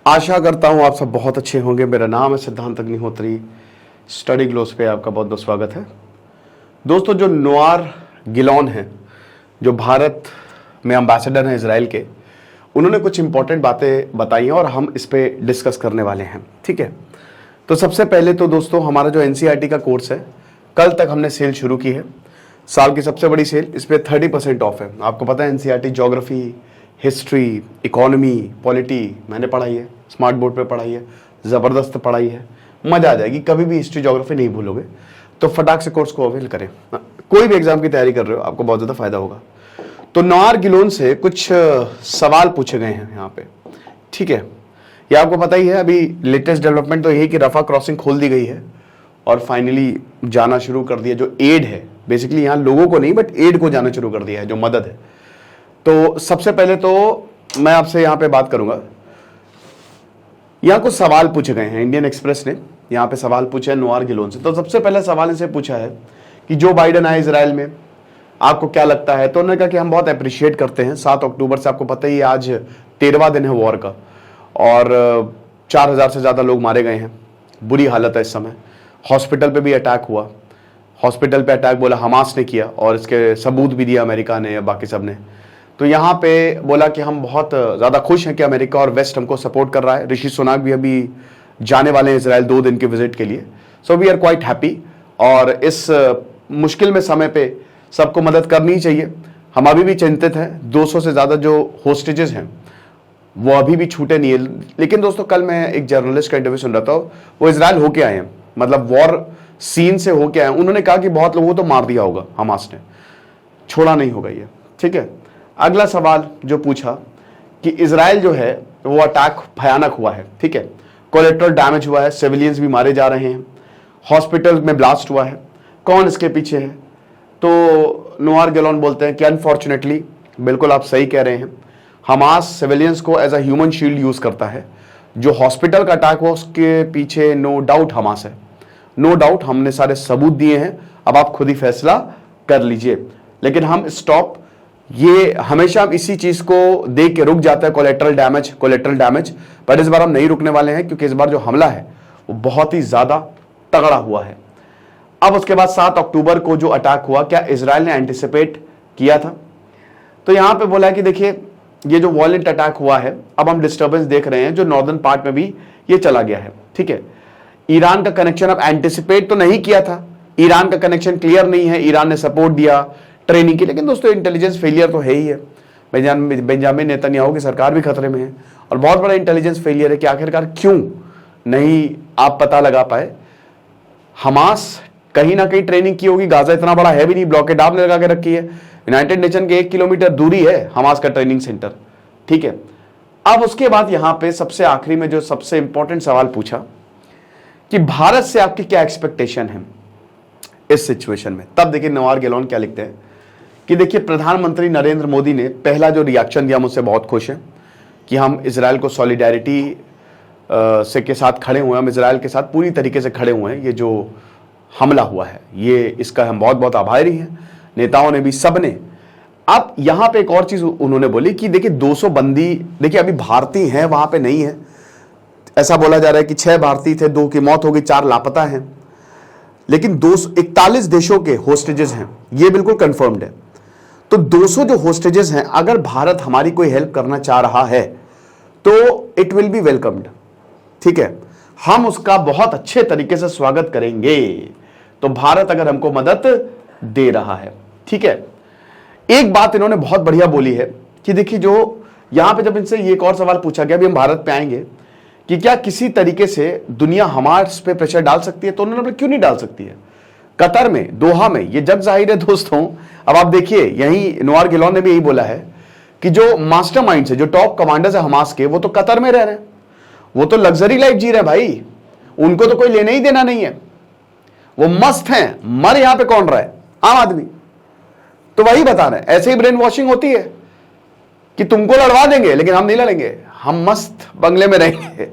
आशा करता हूँ आप सब बहुत अच्छे होंगे। मेरा नाम है सिद्धांत अग्निहोत्री। स्टडी ग्लोस पे आपका बहुत बहुत स्वागत है। दोस्तों, जो नोआर गिलोन हैं, जो भारत में एम्बेसडर हैं इजराइल के, उन्होंने कुछ इंपॉर्टेंट बातें बताई हैं और हम इस पे डिस्कस करने वाले हैं। ठीक है, तो सबसे पहले तो दोस्तों, हमारा जो एनसीईआरटी का कोर्स है, कल तक हमने सेल शुरू की है। साल की सबसे बड़ी सेल, इस पर 30% ऑफ है। आपको पता है NCERT geography, history, economy, polity मैंने पढ़ाई है, स्मार्ट बोर्ड पे पढ़ाई है, ज़बरदस्त पढ़ाई है, मज़ा आ जाएगी। कभी भी हिस्ट्री ज्योग्राफी नहीं भूलोगे। तो फटाक से कोर्स को अवेल करें। कोई भी एग्जाम की तैयारी कर रहे हो, आपको बहुत ज़्यादा फायदा होगा। तो नोआर गिलोन से कुछ सवाल पूछे गए हैं यहाँ पे। ठीक है, ये आपको पता ही है। अभी लेटेस्ट डेवलपमेंट तो यही कि रफा क्रॉसिंग खोल दी गई है और फाइनली जाना शुरू कर दिया। जो एड है, बेसिकली यहाँ लोगों को नहीं बट एड को जाना शुरू कर दिया है, जो मदद है। तो सबसे पहले तो मैं आपसे यहाँ पे बात करूंगा। यहाँ कुछ सवाल पूछे गए हैं, इंडियन एक्सप्रेस ने यहाँ पे सवाल पूछे हैं नोआर गिलोन से। तो सबसे पहले सवाल इनसे पूछा है कि जो बाइडेन आए इजराइल में, आपको क्या लगता है? तो उन्होंने कहा कि हम बहुत अप्रिशिएट करते हैं। 7 अक्टूबर से आपको पता ही, आज 13वां दिन है वॉर का और 4000 से ज़्यादा लोग मारे गए हैं। बुरी हालत है इस समय। हॉस्पिटल पे भी अटैक हुआ। हॉस्पिटल पे अटैक बोला हमास ने किया और इसके सबूत भी दिया अमेरिका ने या बाकी सब ने। तो यहाँ पे बोला कि हम बहुत ज़्यादा खुश हैं कि अमेरिका और वेस्ट हमको सपोर्ट कर रहा है। ऋषि सुनाक भी अभी जाने वाले हैं इसराइल 2 दिन के विजिट के लिए। So we are quite happy. और इस मुश्किल में समय पे सबको मदद करनी चाहिए। हम अभी भी चिंतित हैं। 200 से ज़्यादा जो होस्टेजेस हैं वो अभी भी छूटे नहीं है। लेकिन दोस्तों, कल मैं एक जर्नलिस्ट का इंटरव्यू सुन रहा था, वो इसराइल होके आए हैं, मतलब वॉर सीन से होके आए हैं। उन्होंने कहा कि बहुत लोगों को तो मार दिया होगा हमास ने, छोड़ा नहीं होगा ये। ठीक है, अगला सवाल जो पूछा कि इजराइल जो है वो अटैक भयानक हुआ है। ठीक है, कोलेट्रल डैमेज हुआ है, सिविलियंस भी मारे जा रहे हैं, हॉस्पिटल में ब्लास्ट हुआ है, कौन इसके पीछे है? तो नोआर गिलोन बोलते हैं कि अनफॉर्चुनेटली, बिल्कुल आप सही कह रहे हैं, हमास सिविलियंस को as a human shield use करता है। जो हॉस्पिटल का अटैक हुआ उसके पीछे नो डाउट हमास है, नो डाउट। हमने सारे सबूत दिए हैं, अब आप खुद ही फैसला कर लीजिए। लेकिन हम स्टॉप, ये हमेशा हम इसी चीज को देख के रुक जाता है, कोलेट्रल डैमेज। पर इस बार हम नहीं रुकने वाले हैं, क्योंकि इस बार जो हमला है वो बहुत ही ज्यादा तगड़ा हुआ है। अब उसके बाद 7 अक्टूबर को जो अटैक हुआ, क्या इजराइल ने एंटिसिपेट किया था? तो यहां पे बोला है कि देखिए, ये जो वॉयलेंट अटैक हुआ है, अब हम डिस्टर्बेंस देख रहे हैं जो नॉर्दर्न पार्ट में भी ये चला गया है। ठीक है, ईरान का कनेक्शन अब एंटिसिपेट तो नहीं किया था, ईरान का कनेक्शन क्लियर नहीं है, ईरान ने सपोर्ट दिया ट्रेनिंग की। लेकिन दोस्तों, इंटेलिजेंस फेलियर तो है ही है। बेंजामिन नेतन्याहू की सरकार भी खतरे में है और बहुत बड़ा इंटेलिजेंस फेलियर है कि आखिरकार क्यों नहीं आप पता लगा पाए। हमास कहीं ना कहीं ट्रेनिंग की होगी। गाजा इतना बड़ा है भी नहीं, ब्लॉकेड आपने लगा के रखी है। यूनाइटेड नेशन के 1 किलोमीटर दूरी है हमास का ट्रेनिंग सेंटर। ठीक है, अब उसके बाद यहां पे सबसे आखिरी में जो सबसे इंपॉर्टेंट सवाल पूछा कि भारत से आपकी क्या एक्सपेक्टेशन है इस सिचुएशन में। तब देखिए नोआर गिलोन क्या लिखते हैं कि देखिए, प्रधानमंत्री नरेंद्र मोदी ने पहला जो रिएक्शन दिया, मुझसे बहुत खुश हैं कि हम इजराइल को सॉलिडारिटी से के साथ खड़े हुए हैं, हम इजराइल के साथ पूरी तरीके से खड़े हुए हैं। ये जो हमला हुआ है, ये इसका हम बहुत बहुत आभारी हैं, नेताओं ने भी, सब ने। अब यहां पे एक और चीज उन्होंने बोली कि देखिए 200 बंदी, देखिए अभी भारतीय हैं वहां पे नहीं है। ऐसा बोला जा रहा है कि 6 भारतीय थे, 2 की मौत हो गई, 4 लापता हैं। लेकिन 241 देशों के होस्टेजेस हैं, ये बिल्कुल कंफर्म्ड है। तो 200 जो होस्टेजेस हैं, अगर भारत हमारी कोई हेल्प करना चाह रहा है तो इट विल बी वेलकम्ड। ठीक है, हम उसका बहुत अच्छे तरीके से स्वागत करेंगे। तो भारत अगर हमको मदद दे रहा है, ठीक है। एक बात इन्होंने बहुत बढ़िया बोली है कि देखिए, जो यहां पे जब इनसे ये एक और सवाल पूछा गया, अभी हम भारत पे आएंगे, कि क्या किसी तरीके से दुनिया हमारे पे प्रेशर डाल सकती है? तो उन्होंने बोला क्यों नहीं डाल सकती है। कतर में, दोहा में, ये जग जाहिर है दोस्तों। अब आप देखिए, यही नोआर गिलोन ने भी यही बोला है कि जो मास्टरमाइंड्स है, जो टॉप कमांडर्स है हमास के, वो तो कतर में रह रहे हैं, वो तो लग्जरी लाइफ जी रहे हैं भाई, उनको तो कोई लेना ही देना नहीं है, वो मस्त हैं। मर यहां पे कौन रहा है? आम आदमी। तो वही बता रहे हैं, ऐसे ही ब्रेन वॉशिंग होती है कि तुमको लड़वा देंगे लेकिन हम नहीं लड़ेंगे, हम मस्त बंगले में रहेंगे।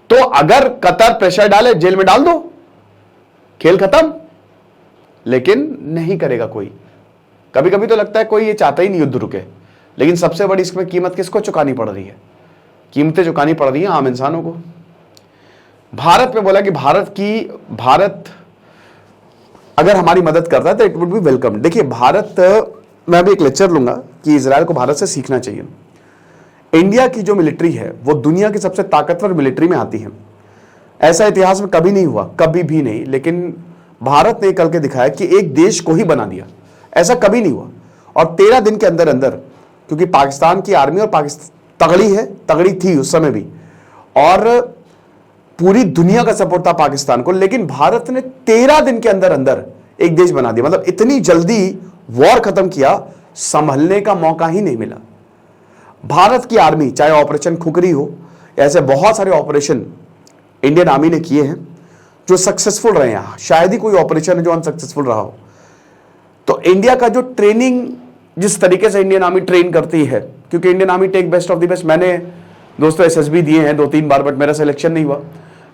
तो अगर कतर प्रेशर डाले, जेल में डाल दो, खेल खत्म। लेकिन नहीं करेगा कोई। कभी कभी तो लगता है कोई ये चाहता ही नहीं युद्ध रुके, लेकिन सबसे बड़ी इसमें कीमत किसको चुकानी पड़ रही है? कीमतें चुकानी पड़ रही हैं आम इंसानों को। भारत में बोला कि भारत अगर हमारी मदद करता है तो इट वुड बी वेलकम। देखिए भारत, मैं भी एक लेक्चर लूंगा कि इजराइल को भारत से सीखना चाहिए। इंडिया की जो मिलिट्री है वो दुनिया की सबसे ताकतवर मिलिट्री में आती है। ऐसा इतिहास में कभी नहीं हुआ, कभी भी नहीं, लेकिन भारत ने करके दिखाया कि एक देश को ही बना दिया। ऐसा कभी नहीं हुआ। और 13 दिन के अंदर अंदर, क्योंकि पाकिस्तान की आर्मी और पाकिस्तान तगड़ी है, तगड़ी थी उस समय भी, और पूरी दुनिया का सपोर्ट था पाकिस्तान को, लेकिन भारत ने 13 दिन के अंदर अंदर एक देश बना दिया। मतलब इतनी जल्दी वॉर खत्म किया, संभलने का मौका ही नहीं मिला। भारत की आर्मी, चाहे ऑपरेशन खुकरी हो, ऐसे बहुत सारे ऑपरेशन इंडियन आर्मी ने किए हैं जो सक्सेसफुल रहे हैं। शायद ही कोई ऑपरेशन है जो अनसक्सेसफुल रहा हो। तो इंडिया का जो ट्रेनिंग, जिस तरीके से इंडियन आर्मी ट्रेन करती है, क्योंकि Indian army take best of the best. मैंने दोस्तों एसएसबी दिए हैं 2-3 बार, बट मेरा सिलेक्शन नहीं हुआ।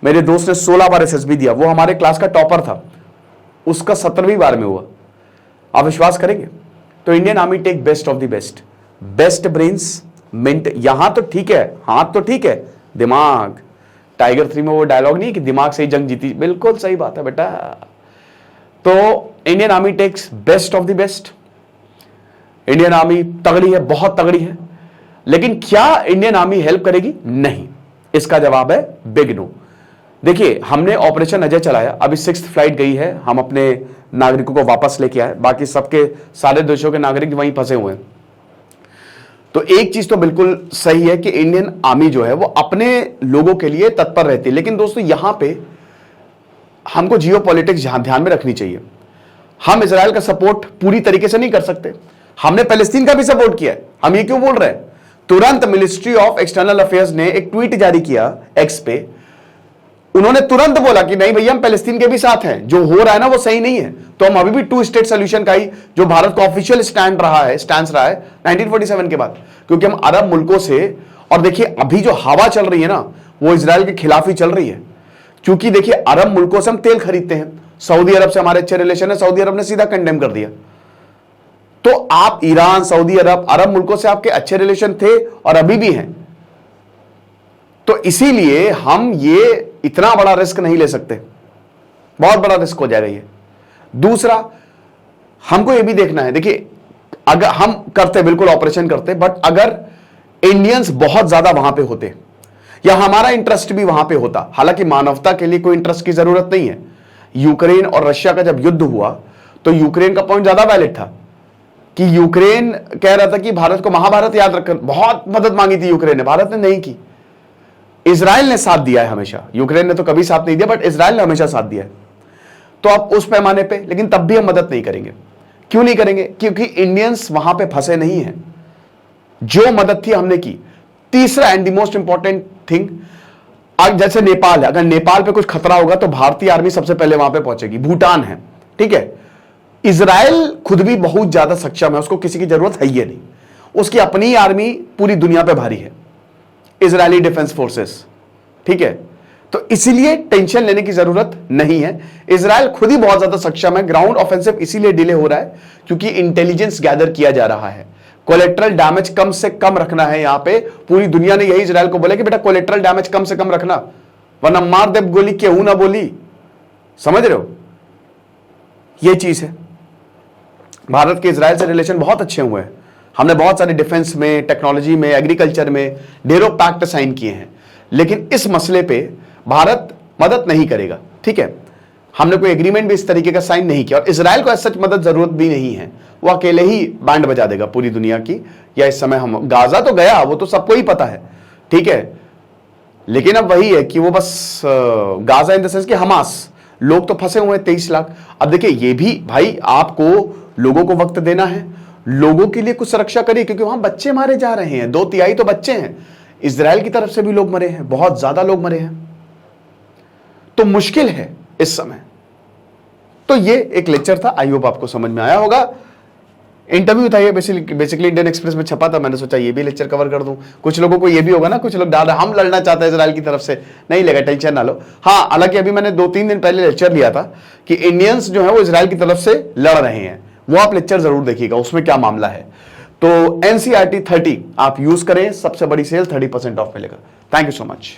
मेरे दोस्त ने 16 बार एसएसबी दिया, वो हमारे क्लास का टॉपर था, उसका 17वीं बार में हुआ। आप विश्वास करेंगे? तो Indian army take best of the best, best brains mint. यहां तो ठीक है, हाथ तो ठीक है, दिमाग। टाइगर 3 में वो डायलॉग नहीं है कि दिमाग से ही जंग जीती, बिल्कुल सही बात है बेटा। तो Indian army takes best of the best. Indian army तगड़ी है, बहुत तगड़ी है, लेकिन क्या इंडियन आर्मी हेल्प करेगी? नहीं। इसका जवाब है बिग नो। देखिए हमने ऑपरेशन अजय चलाया, अभी 6th फ्लाइट गई है, हम अपने नागरिकों को वापस लेके आए, बाकी सबके सारे देशों के नागरिक वहीं फंसे हुए हैं। तो एक चीज तो बिल्कुल सही है कि इंडियन आर्मी जो है वो अपने लोगों के लिए तत्पर रहती है, लेकिन दोस्तों यहां पे हमको जियो पॉलिटिक्स ध्यान में रखनी चाहिए। हम इजराइल का सपोर्ट पूरी तरीके से नहीं कर सकते, हमने पैलेस्तीन का भी सपोर्ट किया है। हम ये क्यों बोल रहे हैं? तुरंत मिनिस्ट्री ऑफ एक्सटर्नल अफेयर्स ने एक ट्वीट जारी किया एक्स पे, उन्होंने तुरंत बोला कि नहीं भैया हम पैलेस्तीन के भी साथ हैं, जो हो रहा है ना वो सही नहीं है। तो हम अभी भी 2 स्टेट सोल्यूशन का ही, जो भारत का ऑफिशियल स्टैंड रहा है, स्टैंड रहा है 1947 के बाद, क्योंकि हम अरब मुल्कों से, और देखिए अभी जो हवा चल रही है ना वो इजराइल के खिलाफ ही चल रही है। क्योंकि देखिए अरब मुल्कों से हम तेल खरीदते हैं, सऊदी अरब से हमारे अच्छे रिलेशन है, सऊदी अरब ने सीधा कंडेम कर दिया। तो आप ईरान, सऊदी अरब, अरब मुल्कों से आपके अच्छे रिलेशन थे और अभी भी हैं। तो इसीलिए हम ये इतना बड़ा रिस्क नहीं ले सकते, बहुत बड़ा रिस्क हो जाएगा ये। दूसरा, हमको ये भी देखना है, देखिए अगर हम करते बिल्कुल ऑपरेशन करते, बट अगर इंडियंस बहुत ज्यादा वहां पे होते या हमारा इंटरेस्ट भी वहां पे होता, हालांकि मानवता के लिए कोई इंटरेस्ट की जरूरत नहीं है। यूक्रेन और रशिया का जब युद्ध हुआ तो यूक्रेन का पॉइंट ज्यादा वैलिड था कि यूक्रेन कह रहा था कि भारत को महाभारत याद रखकर, बहुत मदद मांगी थी यूक्रेन ने, भारत ने नहीं की। इजराइल ने साथ दिया है हमेशा, यूक्रेन ने तो कभी साथ नहीं दिया, बट इजराइल ने हमेशा साथ दिया है। तो अब उस पैमाने पे, लेकिन तब भी हम मदद नहीं करेंगे। क्यों नहीं करेंगे? क्योंकि इंडियंस वहां पे फंसे नहीं हैं, जो मदद थी हमने की। तीसरा and the most important thing, जैसे नेपाल है, अगर नेपाल पे कुछ खतरा होगा तो भारतीय आर्मी सबसे पहले वहां पे पहुंचेगी। भूटान है, ठीक है। इजराइल खुद भी बहुत ज्यादा सक्षम है, उसको किसी की जरूरत है ही नहीं, उसकी अपनी आर्मी पूरी दुनिया पे भारी है, इजरायली डिफेंस फोर्सेस, ठीक है। तो इसीलिए टेंशन लेने की जरूरत नहीं है। इजराइल खुद ही बहुत ज्यादा सक्षम है। ग्राउंड ऑफेंसिव इसीलिए डिले हो रहा है क्योंकि इंटेलिजेंस गैदर किया जा रहा है, कोलेट्रल डैमेज कम से कम रखना है। यहां पे पूरी दुनिया ने यही इजराइल को बोला कि बेटा कोलेट्रल डैमेज कम से कम रखना, वरना मार दे गोली, केहू ना बोली। समझ रहे हो? ये चीज है। भारत के इजराइल से रिलेशन बहुत अच्छे हुए हैं। हमने बहुत सारे डिफेंस में, टेक्नोलॉजी में, एग्रीकल्चर में ढेरों पैक्ट साइन किए हैं, लेकिन इस मसले पे भारत मदद नहीं करेगा, ठीक है। हमने कोई एग्रीमेंट भी इस तरीके का साइन नहीं किया और इजराइल को ऐसा मदद जरूरत भी नहीं है। वो अकेले ही बैंड बजा देगा पूरी दुनिया की। या इस समय हम गाजा तो गया, वो तो सबको ही पता है, ठीक है। लेकिन अब वही है कि वो बस गाजा इन द सेंस कि हमास, लोग तो फंसे हुए हैं 23 लाख। अब देखिए ये भी भाई, आपको लोगों को वक्त देना है, लोगों के लिए कुछ सुरक्षा करिए, क्योंकि वहां बच्चे मारे जा रहे हैं, 2/3 तो बच्चे हैं। इजराइल की तरफ से भी लोग मरे हैं, बहुत ज्यादा लोग मरे हैं। तो मुश्किल है इस समय। तो ये एक लेक्चर था, आई होप आपको समझ में आया होगा। इंटरव्यू था ये, बेसिकली इंडियन एक्सप्रेस में छपा था, मैंने सोचा ये भी लेक्चर कवर कर दूं। कुछ लोगों को ये भी होगा ना, कुछ लोग दादा हम लड़ना चाहते हैं इजराइल की तरफ से, नहीं लेगा, टेंशन ना लो। हाँ, हालांकि अभी मैंने 2-3 दिन पहले लेक्चर लिया था कि इंडियंस जो है वो इजराइल की तरफ से लड़ रहे हैं, वो आप लेक्चर जरूर देखिएगा, उसमें क्या मामला है। तो NCERT 30 आप यूज करें, सबसे बड़ी सेल 30% ऑफ मिलेगा। Thank you so much.